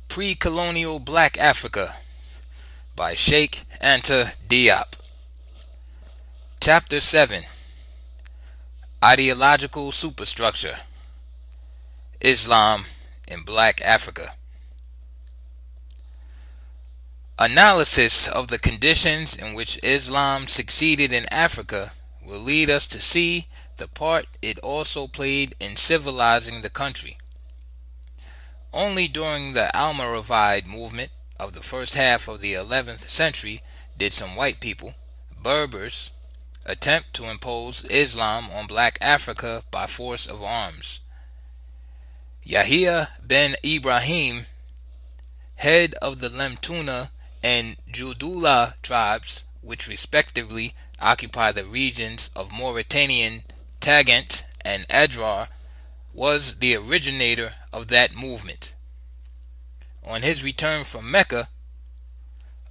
Precolonial Black Africa by Cheikh Anta Diop. Chapter 7. Ideological Superstructure. Islam in Black Africa. Analysis of the conditions in which Islam succeeded in Africa will lead us to see the part it also played in civilizing the country. Only during the Almoravid movement of the first half of the 11th century did some white people, Berbers, attempt to impose Islam on Black Africa by force of arms. Yahya ben Ibrahim, head of the Lemtuna and Judula tribes, which respectively occupy the regions of Mauritanian Tagant and Adrar, was the originator of that movement. On his return from Mecca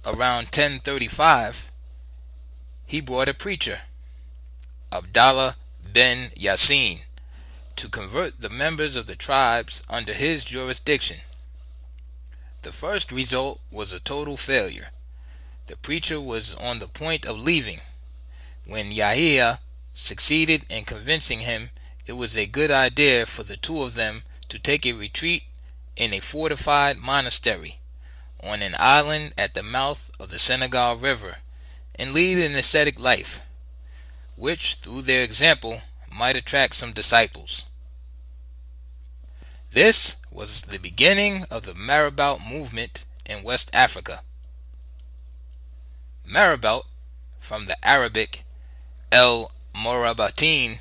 around 1035, he brought a preacher, Abdallah ben Yassin, to convert the members of the tribes under his jurisdiction. The first result was a total failure. The preacher was on the point of leaving when Yahya succeeded in convincing him it was a good idea for the two of them to take a retreat in a fortified monastery on an island at the mouth of the Senegal River and lead an ascetic life, which through their example might attract some disciples. This was the beginning of the Marabout movement in West Africa. Marabout, from the Arabic El Morabatin,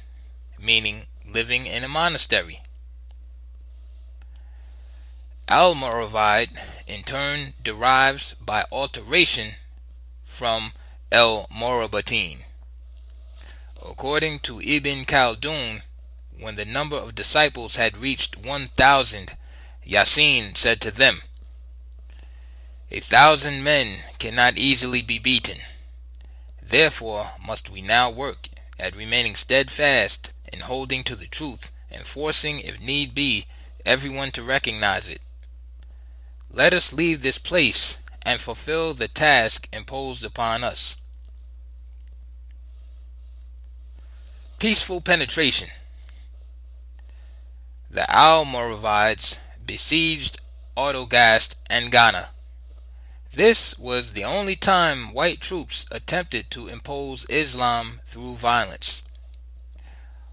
meaning living in a monastery. Almoravid in turn derives by alteration from El Morabatin. According to Ibn Khaldun, when the number of disciples had reached 1,000, Yassin said to them, "1,000 men cannot easily be beaten. Therefore must we now work at remaining steadfast in holding to the truth and forcing, if need be, everyone to recognize it. Let us leave this place and fulfill the task imposed upon us." Peaceful penetration. The Almoravids besieged Autogast and Ghana. This was the only time white troops attempted to impose Islam through violence.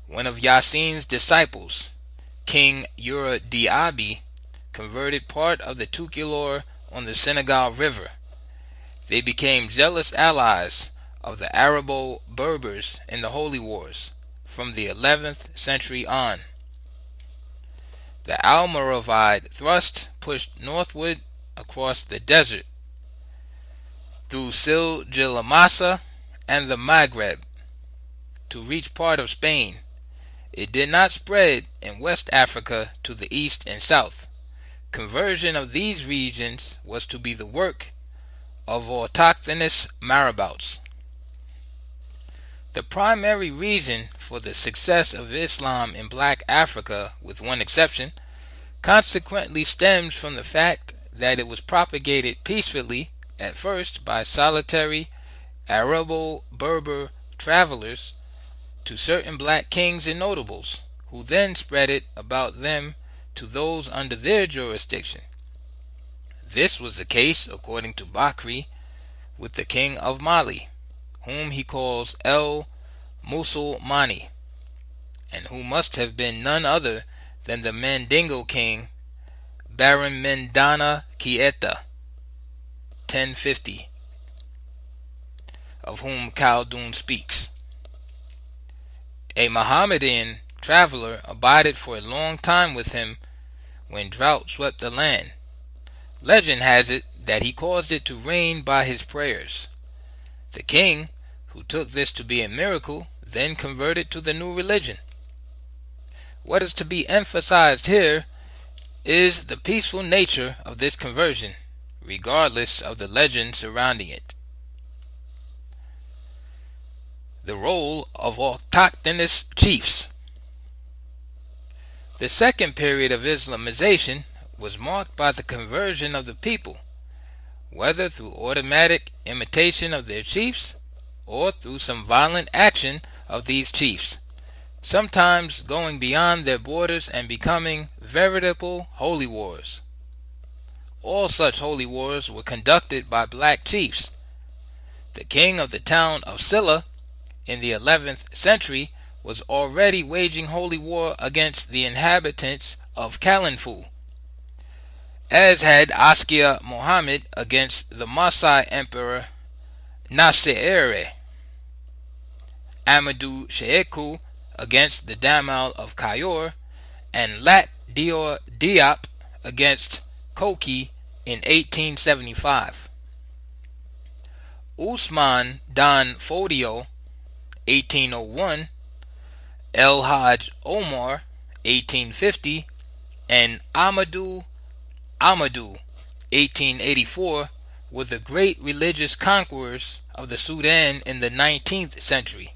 One of Yassin's disciples, King Ura Diaby, converted part of the Tukulor on the Senegal River. They became zealous allies of the Arabo-Berbers in the Holy Wars from the 11th century on. The Almoravid thrust pushed northward across the desert through Silgilamasa and the Maghreb to reach part of Spain. It did not spread in West Africa to the east and south. Conversion of these regions was to be the work of autochthonous marabouts. The primary reason for the success of Islam in Black Africa, with one exception, consequently stems from the fact that it was propagated peacefully at first by solitary Arabo-Berber travelers to certain black kings and notables, who then spread it about them to those under their jurisdiction. This was the case, according to Bakri, with the king of Mali, whom he calls El Musulmani, and who must have been none other than the Mandingo king Baron Mendana Kieta, 1050, of whom Khaldun speaks. A Mohammedan traveler abided for a long time with him when drought swept the land. Legend has it that he caused it to rain by his prayers. The king, who took this to be a miracle, then converted to the new religion. What is to be emphasized here is the peaceful nature of this conversion, regardless of the legend surrounding it. The role of autochthonous chiefs. The second period of Islamization was marked by the conversion of the people, whether through automatic imitation of their chiefs or through some violent action of these chiefs, sometimes going beyond their borders and becoming veritable holy wars. All such holy wars were conducted by black chiefs. The king of the town of Silla in the 11th century was already waging holy war against the inhabitants of Kalanfu, as had Askia Muhammad against the Masai emperor Nasere, Amadou Sheikhu against the Damal of Kayor, and Lat Dior Diop against Koki in 1875. Usman Dan Fodio, 1801, El Haj Omar, 1850, and Amadou, 1884, were the great religious conquerors of the Sudan in the 19th century.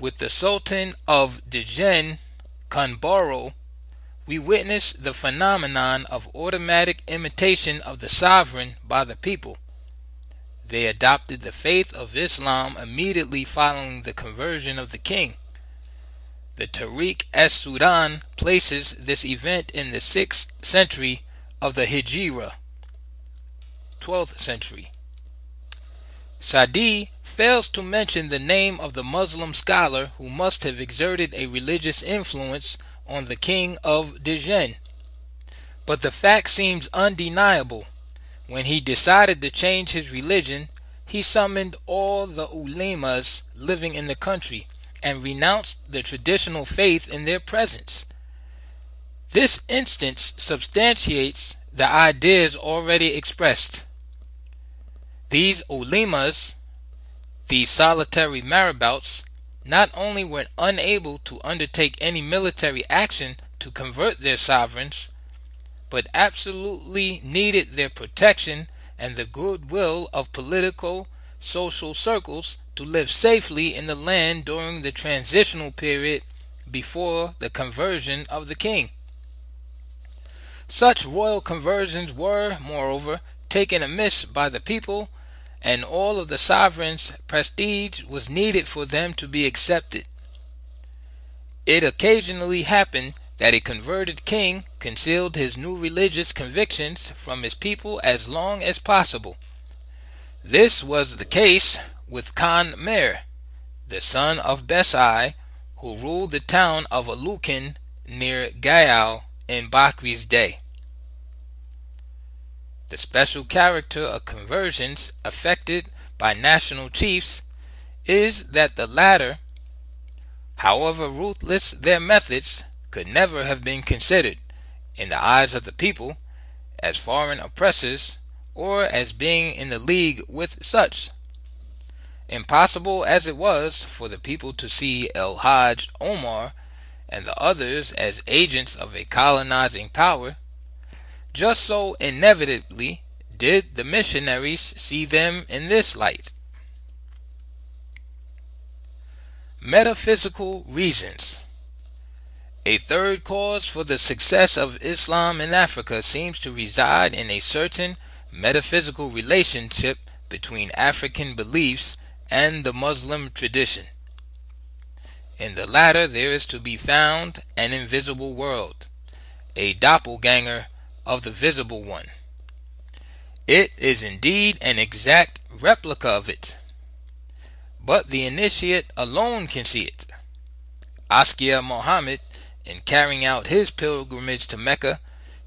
With the Sultan of Djinn, Kanbaro, we witness the phenomenon of automatic imitation of the sovereign by the people. They adopted the faith of Islam immediately following the conversion of the king. The Tariq-es-Sudan places this event in the 6th century of the Hijra, 12th century. Sadi fails to mention the name of the Muslim scholar who must have exerted a religious influence on the king of Djinn, but the fact seems undeniable. When he decided to change his religion, he summoned all the ulemas living in the country and renounced the traditional faith in their presence. This instance substantiates the ideas already expressed. These ulemas, these solitary marabouts, not only were unable to undertake any military action to convert their sovereigns, but absolutely needed their protection and the goodwill of political, social circles to live safely in the land during the transitional period before the conversion of the king. Such royal conversions were, moreover, taken amiss by the people, and all of the sovereign's prestige was needed for them to be accepted. It occasionally happened that a converted king concealed his new religious convictions from his people as long as possible. This was the case with Khan Mer, the son of Besai, who ruled the town of Alukin near Gayal in Bakri's day. The special character of conversions effected by national chiefs is that the latter, however ruthless their methods, could never have been considered, in the eyes of the people, as foreign oppressors or as being in the league with such. Impossible as it was for the people to see El Haj Omar and the others as agents of a colonizing power, just so inevitably did the missionaries see them in this light. Metaphysical reasons. A third cause for the success of Islam in Africa seems to reside in a certain metaphysical relationship between African beliefs and the Muslim tradition. In the latter there is to be found an invisible world, a doppelganger of the visible one. It is indeed an exact replica of it, but the initiate alone can see it. Askia Muhammad, in carrying out his pilgrimage to Mecca,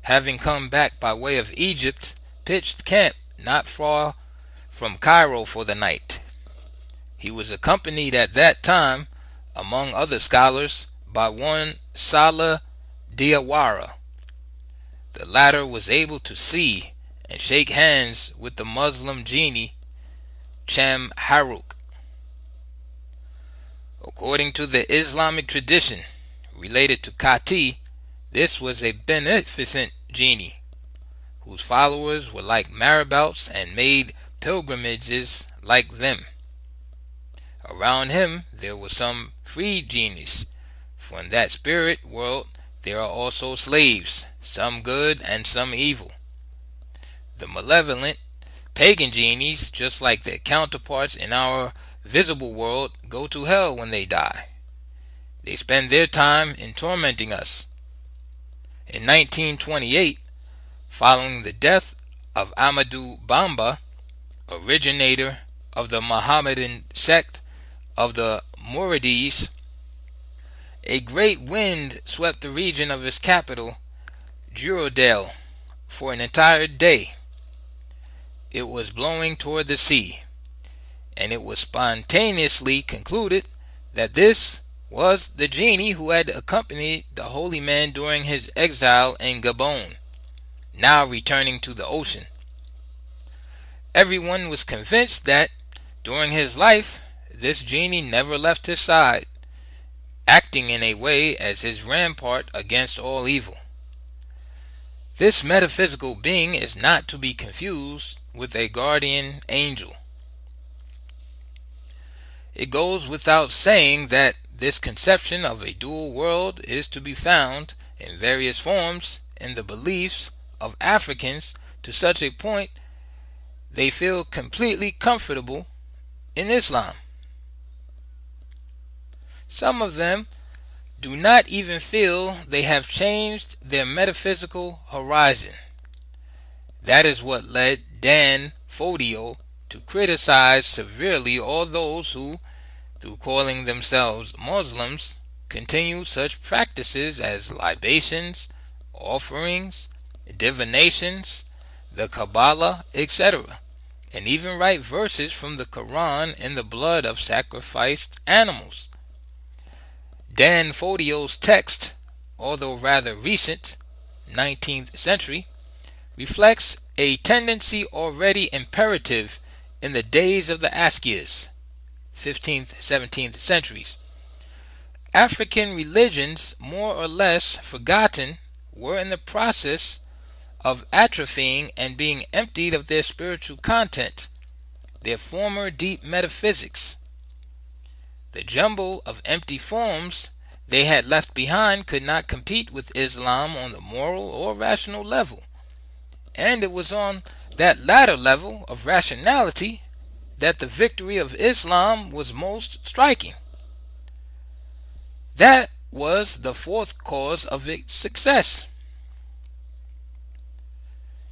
having come back by way of Egypt, pitched camp not far from Cairo for the night. He was accompanied at that time, among other scholars, by one Salah Diawara. The latter was able to see and shake hands with the Muslim genie Cham Haruk. According to the Islamic tradition related to Kati, this was a beneficent genie, whose followers were like marabouts and made pilgrimages like them. Around him there were some free genies, for in that spirit world there are also slaves, some good and some evil. The malevolent pagan genies, just like their counterparts in our visible world, go to hell when they die. They spend their time in tormenting us. In 1928, following the death of Ahmadu Bamba, originator of the Mohammedan sect of the Muridis, a great wind swept the region of his capital, Jurodale, for an entire day. It was blowing toward the sea, and it was spontaneously concluded that this was the genie who had accompanied the holy man during his exile in Gabon, now returning to the ocean. Everyone was convinced that during his life this genie never left his side, acting in a way as his rampart against all evil. This metaphysical being is not to be confused with a guardian angel. It goes without saying that this conception of a dual world is to be found in various forms in the beliefs of Africans to such a point they feel completely comfortable in Islam. Some of them do not even feel they have changed their metaphysical horizon. That is what led Dan Fodio to criticize severely all those who, through calling themselves Muslims, continue such practices as libations, offerings, divinations, the Kabbalah, etc., and even write verses from the Quran in the blood of sacrificed animals. Dan Fodio's text, although rather recent, 19th century, reflects a tendency already imperative in the days of the Askias, 15th, 17th centuries. African religions, more or less forgotten, were in the process of atrophying and being emptied of their spiritual content, their former deep metaphysics. The jumble of empty forms they had left behind could not compete with Islam on the moral or rational level, and it was on that latter level of rationality that the victory of Islam was most striking. That was the fourth cause of its success.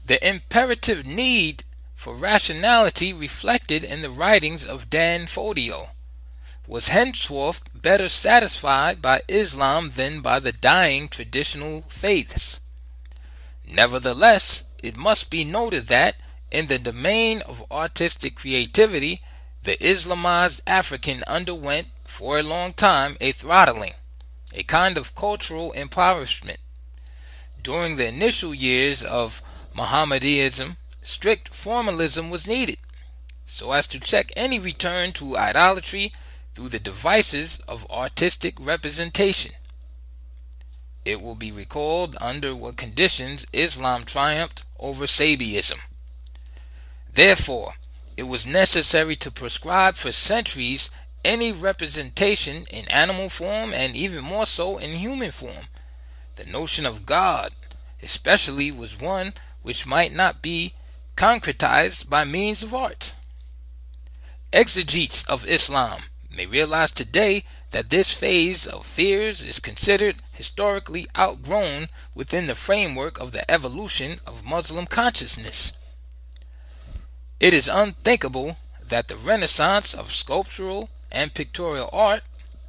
The imperative need for rationality reflected in the writings of Dan Fodio was henceforth better satisfied by Islam than by the dying traditional faiths. Nevertheless, it must be noted that in the domain of artistic creativity, the Islamized African underwent for a long time a throttling, a kind of cultural impoverishment. During the initial years of Mohammedanism, strict formalism was needed, so as to check any return to idolatry through the devices of artistic representation. It will be recalled under what conditions Islam triumphed over Sabiism. Therefore, it was necessary to prescribe for centuries any representation in animal form and even more so in human form. The notion of God, especially, was one which might not be concretized by means of art. Exegetes of Islam may realize today that this phase of fears is considered historically outgrown within the framework of the evolution of Muslim consciousness. It is unthinkable that the renaissance of sculptural and pictorial art,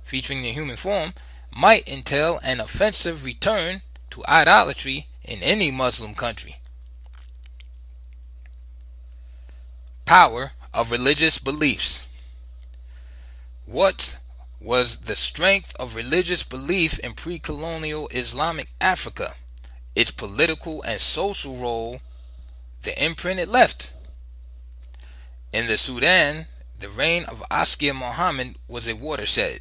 featuring the human form, might entail an offensive return to idolatry in any Muslim country. Power of religious beliefs. What was the strength of religious belief in pre-colonial Islamic Africa, its political and social role, the imprint it left? In the Sudan, the reign of Askia Muhammad was a watershed.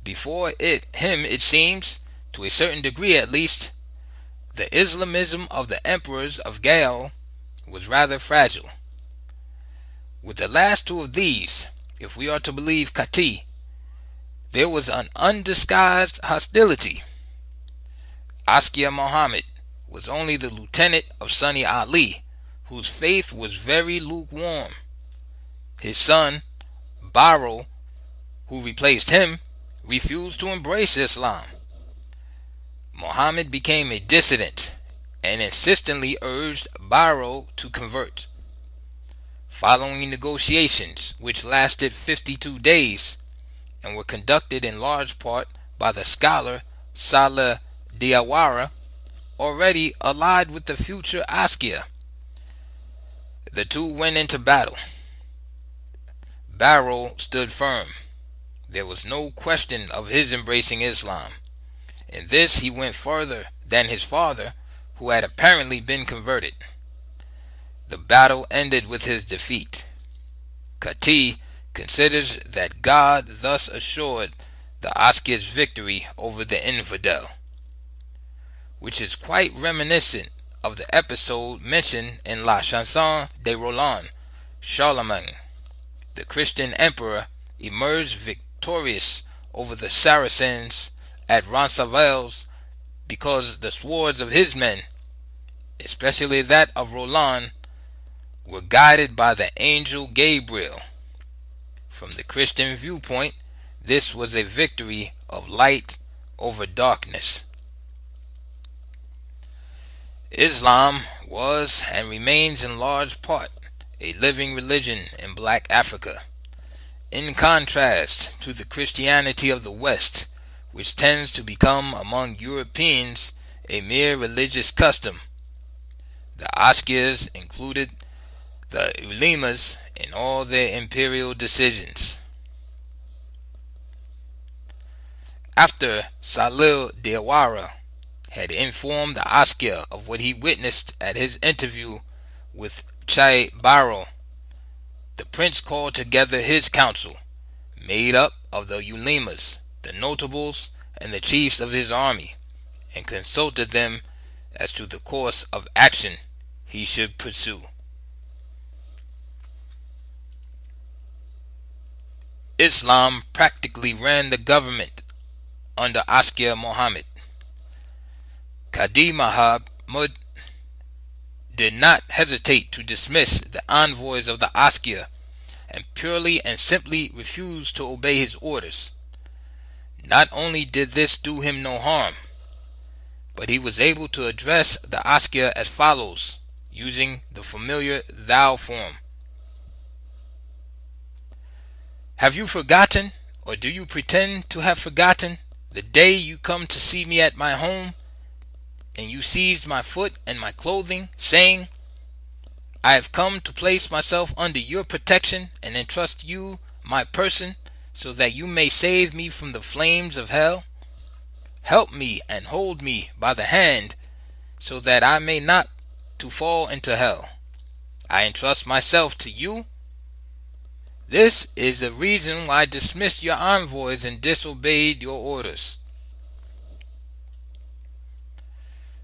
Before him, it seems, to a certain degree at least, the Islamism of the emperors of Gael was rather fragile. With the last two of these, if we are to believe Kati, there was an undisguised hostility. Askia Muhammad, was only the lieutenant of Sunni Ali, whose faith was very lukewarm. His son, Bahro, who replaced him, refused to embrace Islam. Muhammad became a dissident and insistently urged Bahro to convert. Following negotiations, which lasted 52 days and were conducted in large part by the scholar Saleh Diawara, already allied with the future Askia, the two went into battle. Bahro stood firm. There was no question of his embracing Islam. In this he went further than his father, who had apparently been converted. The battle ended with his defeat. Kati considers that God thus assured the Askia's victory over the infidel, which is quite reminiscent of the episode mentioned in La Chanson de Roland. Charlemagne, the Christian emperor, emerged victorious over the Saracens at Roncesvalles because the swords of his men, especially that of Roland, were guided by the angel Gabriel. From the Christian viewpoint, this was a victory of light over darkness. Islam was and remains in large part a living religion in Black Africa, in contrast to the Christianity of the West, which tends to become among Europeans a mere religious custom. The Askias included the ulemas in all their imperial decisions. After Saleh Diawara had informed the Askia of what he witnessed at his interview with Cheikh Bahro, the prince called together his council, made up of the ulemas, the notables, and the chiefs of his army, and consulted them as to the course of action he should pursue. Islam practically ran the government under Askia Muhammad. Qadi Mahmud did not hesitate to dismiss the envoys of the Askia and purely and simply refused to obey his orders. Not only did this do him no harm, but he was able to address the Askia as follows, using the familiar thou form. Have you forgotten, or do you pretend to have forgotten, the day you come to see me at my home, and you seized my foot and my clothing, saying, I have come to place myself under your protection and entrust you my person, so that you may save me from the flames of hell? Help me and hold me by the hand, so that I may not to fall into hell. I entrust myself to you. This is the reason why I dismissed your envoys and disobeyed your orders.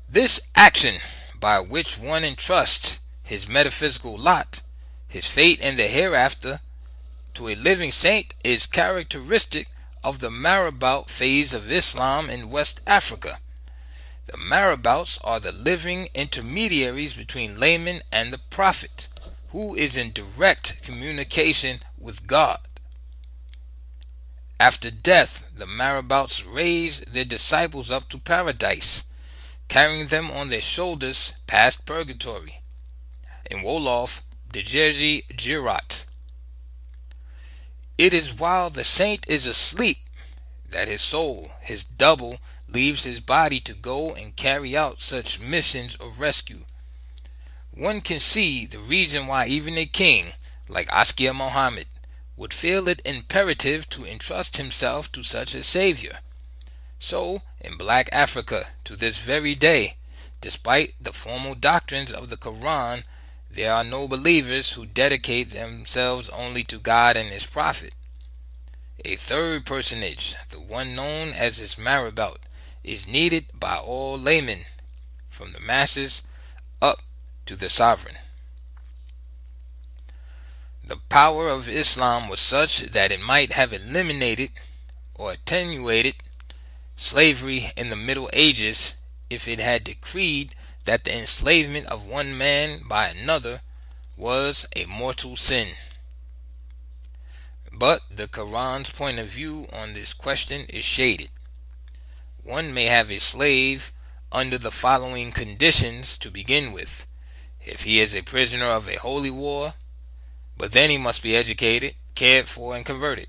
This action, by which one entrusts his metaphysical lot, his fate in the hereafter, to a living saint, is characteristic of the marabout phase of Islam in West Africa. The marabouts are the living intermediaries between layman and the prophet, who is in direct communication with God. After death, the marabouts raise their disciples up to paradise, carrying them on their shoulders past purgatory. In Wolof, the Jerzy Jirat. It is while the saint is asleep that his soul, his double, leaves his body to go and carry out such missions of rescue. One can see the reason why even a king like Askia Muhammad would feel it imperative to entrust himself to such a savior. So, in Black Africa, to this very day, despite the formal doctrines of the Quran, there are no believers who dedicate themselves only to God and His Prophet. A third personage, the one known as his marabout, is needed by all laymen, from the masses up to the sovereign. The power of Islam was such that it might have eliminated or attenuated slavery in the Middle Ages if it had decreed that the enslavement of one man by another was a mortal sin. But the Quran's point of view on this question is shaded. One may have a slave under the following conditions to begin with: if he is a prisoner of a holy war, but then he must be educated, cared for, and converted.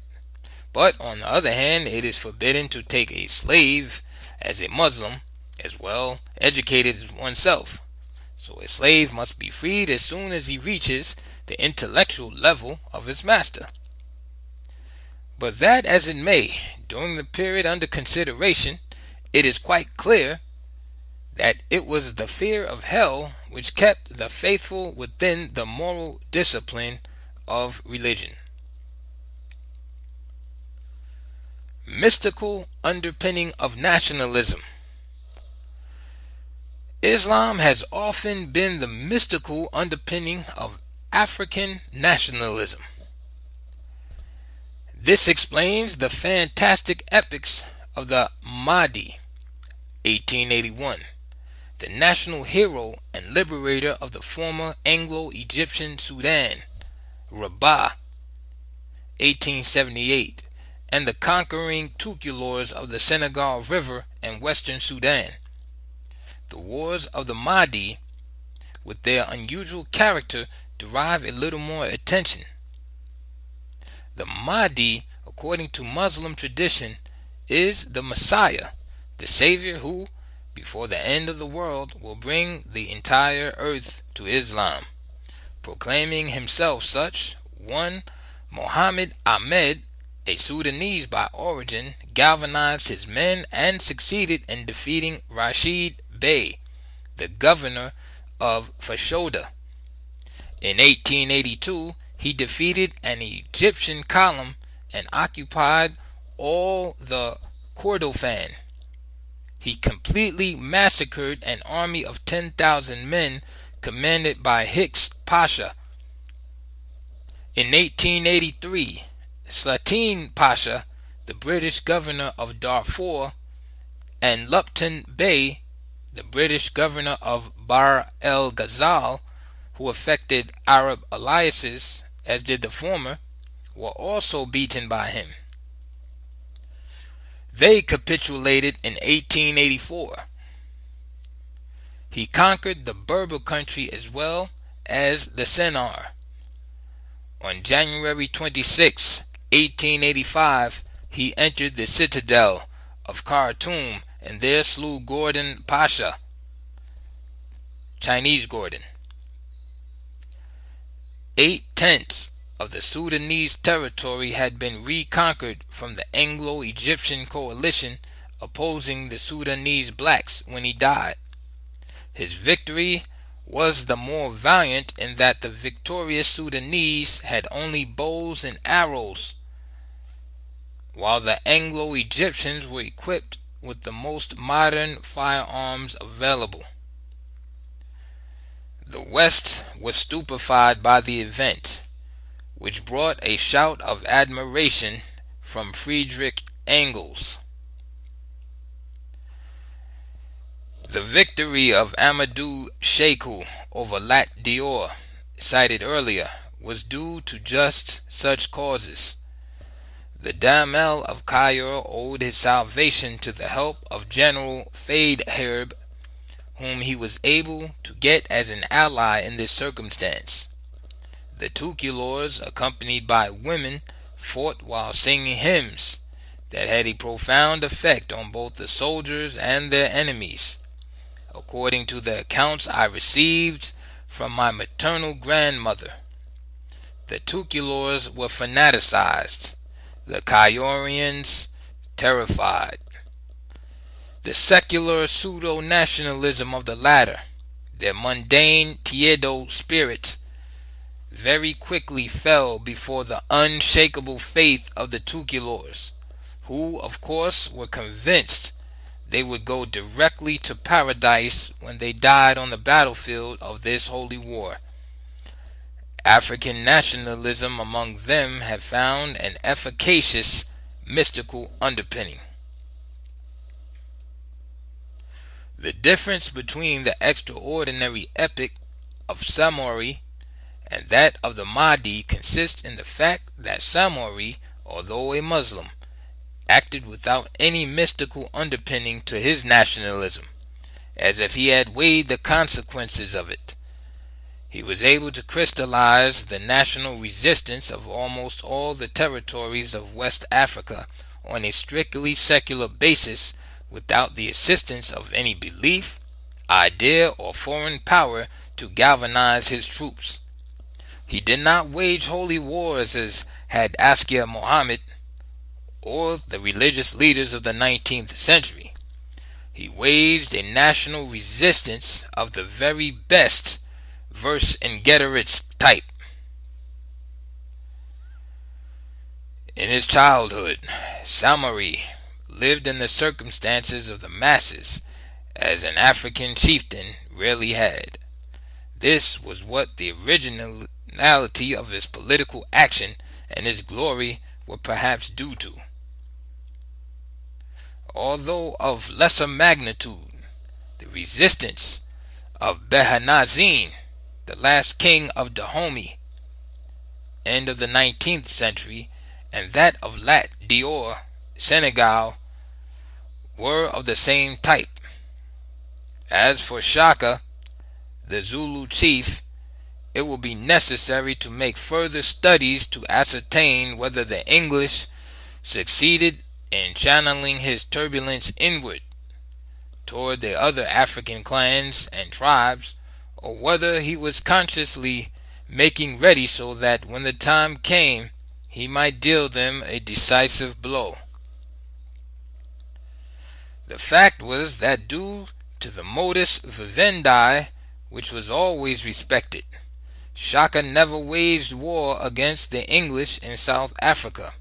But on the other hand, it is forbidden to take a slave as a Muslim as well educated as oneself. So a slave must be freed as soon as he reaches the intellectual level of his master. But that as it may, during the period under consideration, it is quite clear that it was the fear of hell which kept the faithful within the moral discipline of religion. Mystical underpinning of nationalism. Islam has often been the mystical underpinning of African nationalism. This explains the fantastic epics of the Mahdi, 1881, the national hero and liberator of the former Anglo-Egyptian Sudan, Rabah, 1878, and the conquering Tukulors of the Senegal River and Western Sudan. The wars of the Mahdi, with their unusual character, derive a little more attention. The Mahdi, according to Muslim tradition, is the Messiah, the Savior who, before the end of the world, will bring the entire earth to Islam. Proclaiming himself such, one Muhammad Ahmed, a Sudanese by origin, galvanized his men and succeeded in defeating Rashid Bey, the governor of Fashoda. In 1882, he defeated an Egyptian column and occupied all the Kordofan. He completely massacred an army of 10,000 men commanded by Hicks Pasha. In 1883, Slatin Pasha, the British governor of Darfur, and Lupton Bey, the British governor of Bahr el Ghazal, who effected Arab alliances, as did the former, were also beaten by him. They capitulated in 1884. He conquered the Berber country as well as the Sennar. On January 26, 1885, he entered the citadel of Khartoum and there slew Gordon Pasha, Chinese Gordon. 8/10 of the Sudanese territory had been reconquered from the Anglo-Egyptian coalition opposing the Sudanese blacks when he died. His victory was the more valiant in that the victorious Sudanese had only bows and arrows, while the Anglo-Egyptians were equipped with the most modern firearms available. The West was stupefied by the event, which brought a shout of admiration from Friedrich Engels. The victory of Amadou Shekou over Lat Dior, cited earlier, was due to just such causes. The Damel of Cairo owed his salvation to the help of General Faidherbe, whom he was able to get as an ally in this circumstance. The Tukulors, accompanied by women, fought while singing hymns that had a profound effect on both the soldiers and their enemies. According to the accounts I received from my maternal grandmother, the Tukulors were fanaticized, the Cairians terrified. The secular pseudo-nationalism of the latter, their mundane Tiedo spirits, very quickly fell before the unshakable faith of the Tukulors, who, of course, were convinced they would go directly to paradise when they died on the battlefield of this holy war. African nationalism among them had found an efficacious mystical underpinning. The difference between the extraordinary epic of Samori and that of the Mahdi consists in the fact that Samori, although a Muslim, acted without any mystical underpinning to his nationalism, as if he had weighed the consequences of it. He was able to crystallize the national resistance of almost all the territories of West Africa on a strictly secular basis without the assistance of any belief, idea, or foreign power to galvanize his troops. He did not wage holy wars as had Askia Muhammad or the religious leaders of the 19th century. He waged a national resistance of the very best Vercingetorix type. In his childhood, Samori lived in the circumstances of the masses as an African chieftain rarely had. This was what the originality of his political action and his glory were perhaps due to. Although of lesser magnitude, the resistance of Behanazin, the last king of Dahomey, end of the 19th century, and that of Lat Dior, Senegal, were of the same type. As for Shaka, the Zulu chief, it will be necessary to make further studies to ascertain whether the English succeeded in channeling his turbulence inward toward the other African clans and tribes, or whether he was consciously making ready so that when the time came he might deal them a decisive blow. The fact was that due to the modus vivendi, which was always respected, Shaka never waged war against the English in South Africa.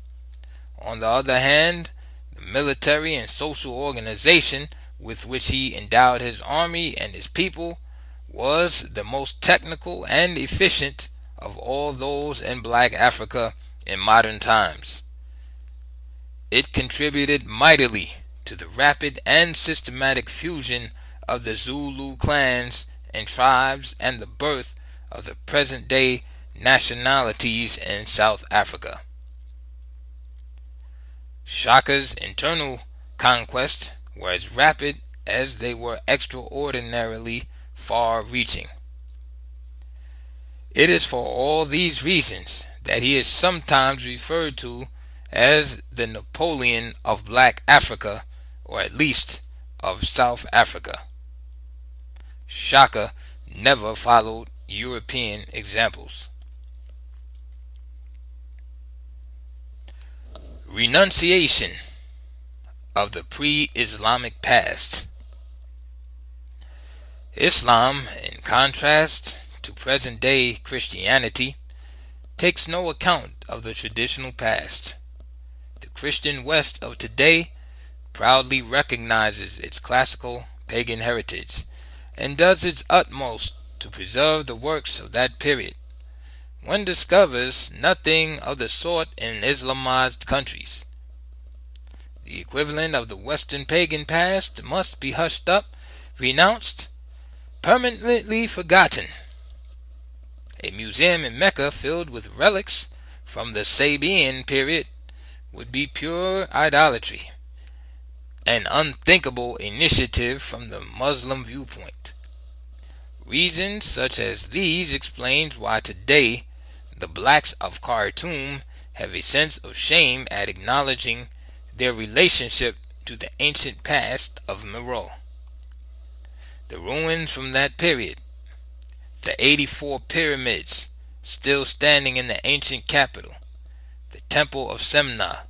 On the other hand, the military and social organization with which he endowed his army and his people was the most technical and efficient of all those in Black Africa in modern times. It contributed mightily to the rapid and systematic fusion of the Zulu clans and tribes and the birth of the present-day nationalities in South Africa. Shaka's internal conquests were as rapid as they were extraordinarily far-reaching. It is for all these reasons that he is sometimes referred to as the Napoleon of Black Africa, or at least of South Africa. Shaka never followed European examples. Renunciation of the pre-Islamic past. Islam, in contrast to present-day Christianity, takes no account of the traditional past. The Christian West of today proudly recognizes its classical pagan heritage and does its utmost to preserve the works of that period. One discovers nothing of the sort in Islamized countries. The equivalent of the Western pagan past must be hushed up, renounced, permanently forgotten. A museum in Mecca filled with relics from the Sabian period would be pure idolatry, an unthinkable initiative from the Muslim viewpoint. Reasons such as these explain why today the blacks of Khartoum have a sense of shame at acknowledging their relationship to the ancient past of Meroe. The ruins from that period, the 84 pyramids still standing in the ancient capital, the temple of Semna,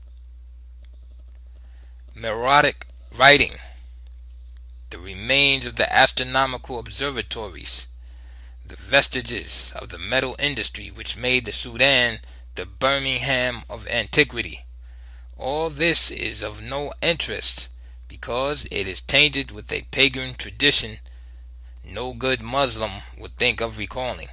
Meroitic writing, the remains of the astronomical observatories, the vestiges of the metal industry which made the Sudan the Birmingham of antiquity. All this is of no interest because it is tainted with a pagan tradition no good Muslim would think of recalling.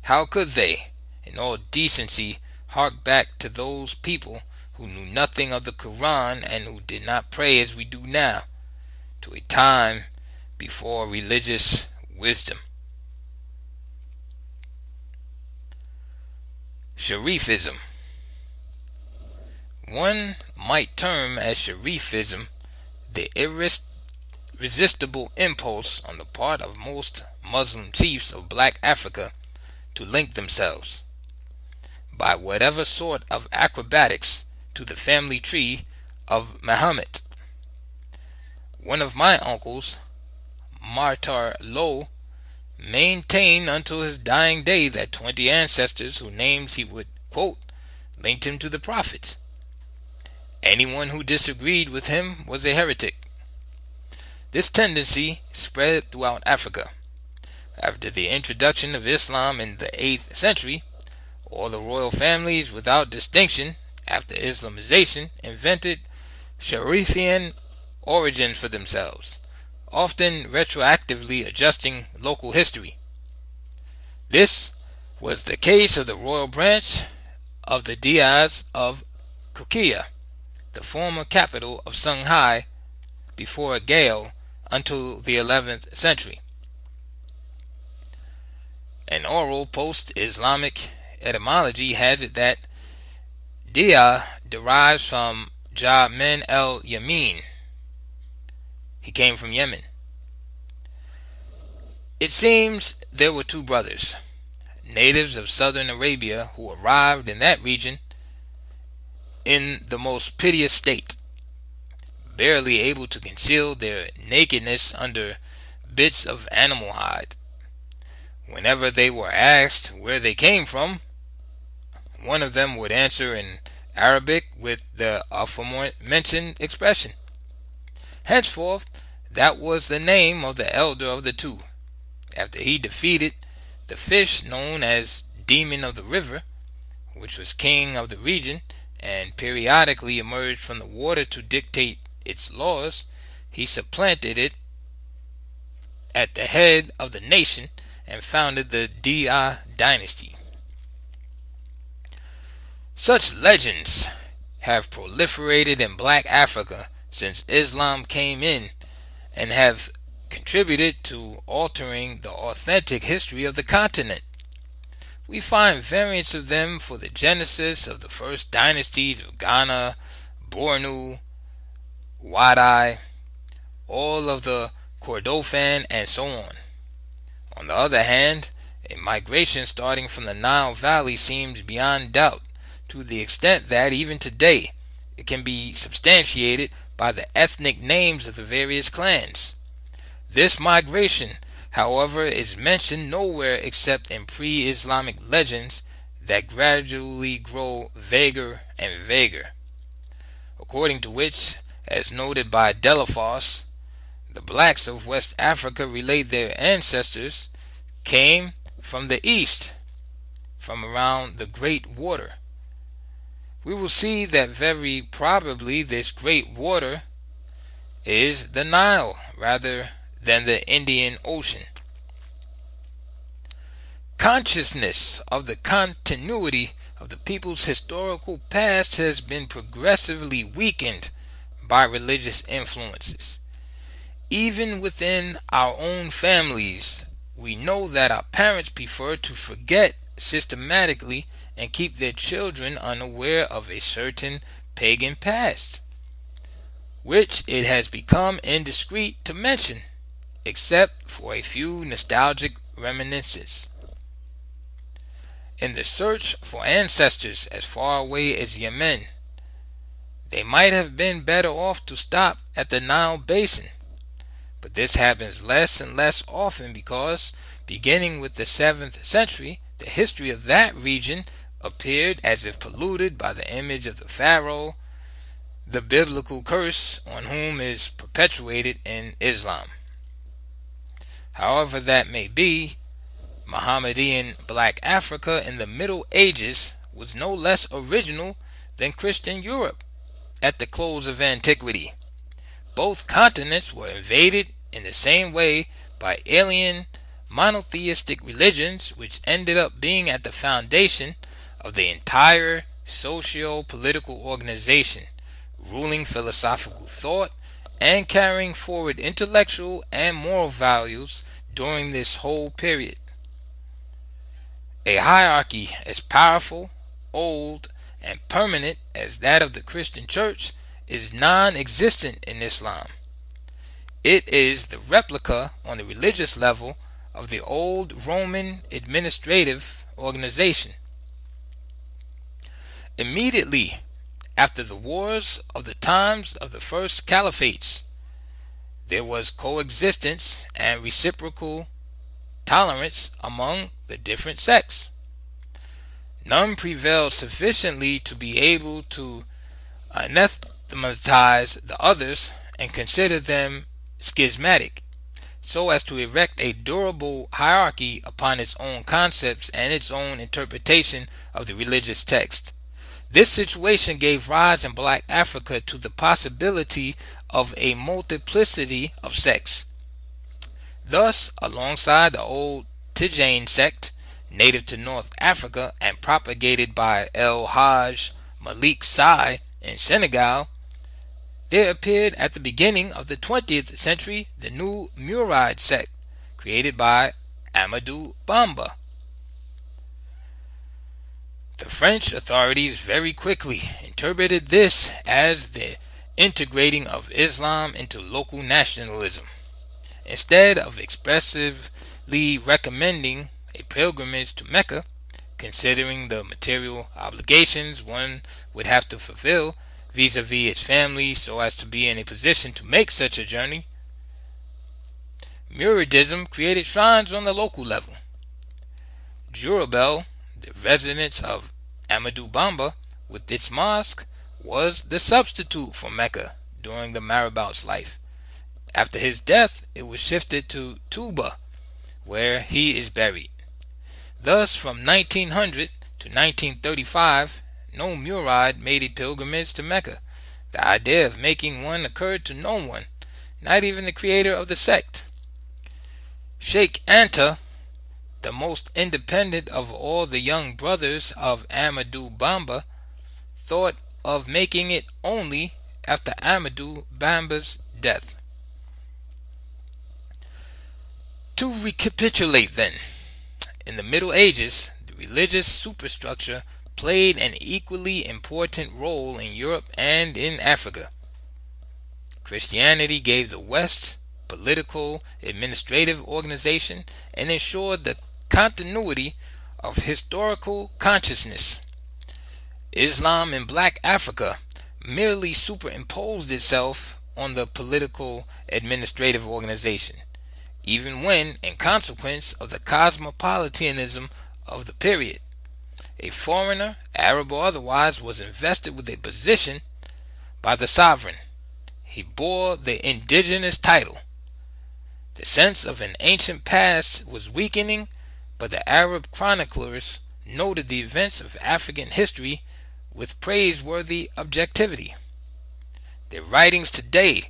How could they, in all decency, hark back to those people who knew nothing of the Quran and who did not pray as we do now, to a time before religious wisdom. Sharifism. One might term as Sharifism the irresistible impulse on the part of most Muslim chiefs of Black Africa to link themselves, by whatever sort of acrobatics, to the family tree of Muhammad. One of my uncles, Martar Lo, maintained until his dying day that 20 ancestors whose names he would quote linked him to the Prophet. Anyone who disagreed with him was a heretic. This tendency spread throughout Africa. After the introduction of Islam in the 8th century, all the royal families without distinction after Islamization invented Sharifian origins for themselves, often retroactively adjusting local history. This was the case of the royal branch of the Diaz of Kukia, the former capital of Songhai before Gao, until the 11th century. An oral post-Islamic etymology has it that Dia derives from Min el-Yamin. He came from Yemen. It seems there were two brothers, natives of southern Arabia, who arrived in that region in the most piteous state, barely able to conceal their nakedness under bits of animal hide. Whenever they were asked where they came from, one of them would answer in Arabic with the aforementioned expression. Henceforth, that was the name of the elder of the two. After he defeated the fish known as Demon of the River, which was king of the region and periodically emerged from the water to dictate its laws, he supplanted it at the head of the nation and founded the Dia dynasty. Such legends have proliferated in Black Africa since Islam came in and have contributed to altering the authentic history of the continent. We find variants of them for the genesis of the first dynasties of Ghana, Bornu, Wadai, all of the Kordofan, and so on. On the other hand, a migration starting from the Nile Valley seems beyond doubt, to the extent that even today it can be substantiated by the ethnic names of the various clans. This migration, however, is mentioned nowhere except in pre-Islamic legends that gradually grow vaguer and vaguer, according to which, as noted by Delafosse, the blacks of West Africa relate their ancestors came from the east, from around the Great Water. We will see that very probably this Great Water is the Nile rather than the Indian Ocean. Consciousness of the continuity of the people's historical past has been progressively weakened by religious influences. Even within our own families, we know that our parents prefer to forget systematically and keep their children unaware of a certain pagan past, which it has become indiscreet to mention, except for a few nostalgic reminiscences. In the search for ancestors as far away as Yemen, they might have been better off to stop at the Nile Basin. But this happens less and less often because, beginning with the 7th century, the history of that region appeared as if polluted by the image of the Pharaoh, the biblical curse on whom is perpetuated in Islam. However that may be, Mohammedan Black Africa in the Middle Ages was no less original than Christian Europe at the close of antiquity. Both continents were invaded in the same way by alien monotheistic religions, which ended up being at the foundation of the entire socio-political organization, ruling philosophical thought and carrying forward intellectual and moral values during this whole period. A hierarchy as powerful, old, and permanent as that of the Christian Church is non-existent in Islam. It is the replica on the religious level of the old Roman administrative organization. Immediately after the wars of the times of the first caliphates, there was coexistence and reciprocal tolerance among the different sects. None prevailed sufficiently to be able to anathematize the others and consider them schismatic, so as to erect a durable hierarchy upon its own concepts and its own interpretation of the religious text. This situation gave rise in Black Africa to the possibility of a multiplicity of sects. Thus, alongside the old Tijane sect, native to North Africa and propagated by El Hajj Malik Sai in Senegal, there appeared at the beginning of the 20th century the new Murid sect, created by Amadou Bamba. The French authorities very quickly interpreted this as the integrating of Islam into local nationalism. Instead of expressively recommending a pilgrimage to Mecca, considering the material obligations one would have to fulfill vis-a-vis its family so as to be in a position to make such a journey, Muridism created shrines on the local level. Diourbel, the residence of Amadou Bamba, with its mosque, was the substitute for Mecca during the marabout's life. After his death, it was shifted to Touba, where he is buried. Thus, from 1900 to 1935, no Murid made a pilgrimage to Mecca. The idea of making one occurred to no one, not even the creator of the sect. Cheikh Anta, the most independent of all the young brothers of Amadou Bamba, thought of making it only after Amadou Bamba's death. To recapitulate then, in the Middle Ages, the religious superstructure played an equally important role in Europe and in Africa. Christianity gave the West political, administrative organization and ensured the continuity of historical consciousness. Islam in Black Africa merely superimposed itself on the political administrative organization, even when, in consequence of the cosmopolitanism of the period, a foreigner, Arab or otherwise, was invested with a position by the sovereign. He bore the indigenous title. The sense of an ancient past was weakening, but the Arab chroniclers noted the events of African history with praiseworthy objectivity. Their writings today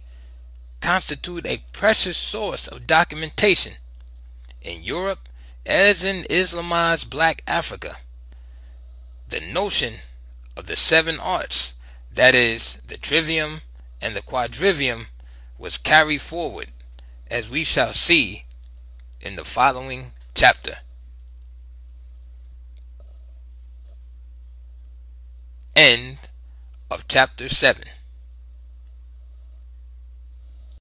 constitute a precious source of documentation. In Europe, as in Islamized Black Africa, the notion of the 7 arts, that is, the trivium and the quadrivium, was carried forward, as we shall see in the following chapter. End of chapter 7.